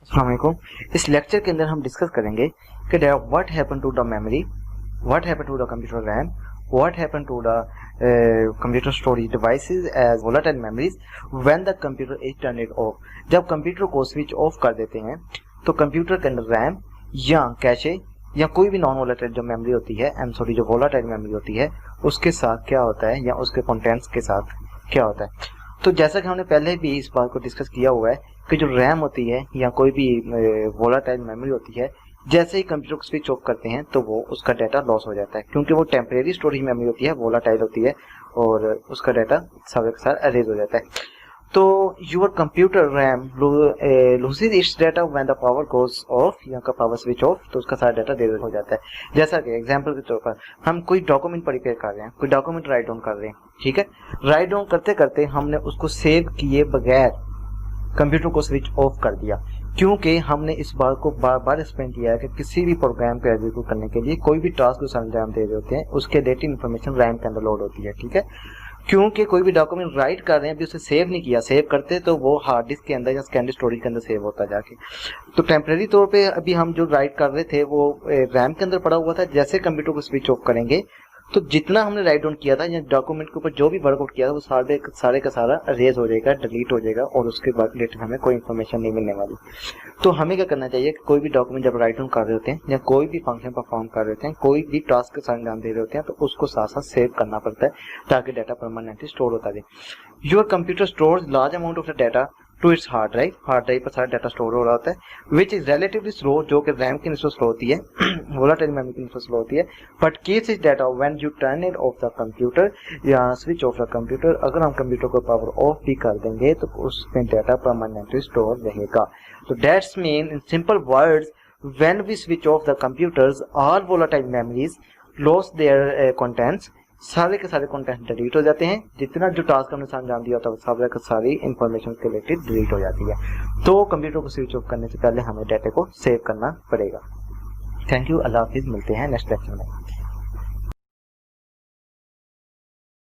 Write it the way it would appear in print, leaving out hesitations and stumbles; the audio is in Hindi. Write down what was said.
अस्सलाम वालेकुम। इस लेक्चर के अंदर हम डिस्कस करेंगे कि what happen to the memory, what happen to the computer RAM, what happen to the computer storage devices as volatile memories when the computer is turned off. जब कंप्यूटर को स्विच ऑफ कर देते हैं तो कंप्यूटर के अंदर रैम या कैशे या कोई भी नॉन वोलेटाइल जो मेमोरी होती है, जो वोलेटाइल मेमोरी होती है, उसके साथ क्या होता है या उसके कंटेंट्स के साथ क्या होता है। तो जैसा कि हमने पहले भी इस बात को डिस्कस किया हुआ है कि जो रैम होती है या कोई भी वोलेटाइल मेमोरी होती है, जैसे ही कंप्यूटर को स्विच ऑफ करते हैं तो वो उसका डाटा लॉस हो जाता है, क्योंकि वो टेम्परेरी स्टोरेज मेमोरी होती है, वोलेटाइल होती है और उसका डाटा सारे के साथ अरेज हो जाता है। तो your computer RAM loses it's data when the power goes off या का पावर स्विच ऑफ, तो उसका सारा डाटा डेज हो जाता है। जैसा कि एग्जांपल के तौर पर हम कोई डॉक्यूमेंट प्रिपेयर कर रहे हैं, कोई डॉक्यूमेंट राइट डाउन कर रहे हैं, ठीक है। राइट डाउन करते करते हमने उसको सेव किए बगैर कंप्यूटर को स्विच ऑफ कर दिया, क्योंकि हमने इस बात को बार बार एक्सप्लेन किया है कि किसी भी प्रोग्राम को एग्जीक्यूट करने के लिए, कोई भी टास्क को अंजाम दे रहे होते हैं, उसके डेटा इन्फॉर्मेशन रैम के अंदर लोड होती है, ठीक है। क्योंकि कोई भी डॉक्यूमेंट राइट कर रहे हैं, अभी उसे सेव नहीं किया, सेव करते तो वो हार्ड डिस्क के अंदर या सेकेंडरी स्टोरेज के अंदर सेव होता जाके। तो टेम्परेरी तौर पे अभी हम जो राइट कर रहे थे वो रैम के अंदर पड़ा हुआ था। जैसे कंप्यूटर को स्विच ऑफ करेंगे तो जितना हमने राइट डाउन किया था या डॉक्यूमेंट के ऊपर जो भी वर्कआउट किया था वो सारे का सारा अरेज हो जाएगा, डिलीट हो जाएगा और उसके बाद रिलेटेड हमें कोई इन्फॉर्मेशन नहीं मिलने वाली। तो हमें क्या करना चाहिए कि कोई भी डॉक्यूमेंट जब राइट डाउन कर रहे होते हैं या कोई भी फंक्शन परफॉर्म कर रहे होते हैं, कोई भी टास्क के साथ अंजाम दे रहे होते हैं, तो उसको साथ साथ सेव करना पड़ता है ताकि डाटा परमानेंटली स्टोर होता जाए। Your computer stores large amount of the data to its hard drive, hard drive पर सारा डाटा स्टोर हो रहा होता है, विच इज रिलेटिवली स्लो, जो कि रैम की निस्बत स्लो होती है, वोलेटाइल मेमोरी की निस्बत स्लो होती है। But keeps it's data when U turn it of the computer या स्विच ऑफ द कंप्यूटर। अगर हम कंप्यूटर को पावर ऑफ भी कर देंगे तो उसमें डाटा परमानेंटली स्टोर रहेगा। तो that's mean in simple words, when we switch off the computers all volatile memories loss their contents, सारे के सारे कंटेंट डिलीट हो जाते हैं। जितना जो टास्क हमने अंजाम दिया होता है सारे का सारी इंफॉर्मेशन के रिलेटेड डिलीट हो जाती है। तो कंप्यूटर को स्विच ऑफ करने से पहले हमें डाटा को सेव करना पड़ेगा। थैंक यू, अल्लाह हाफिज, मिलते हैं नेक्स्ट लेक्चर में।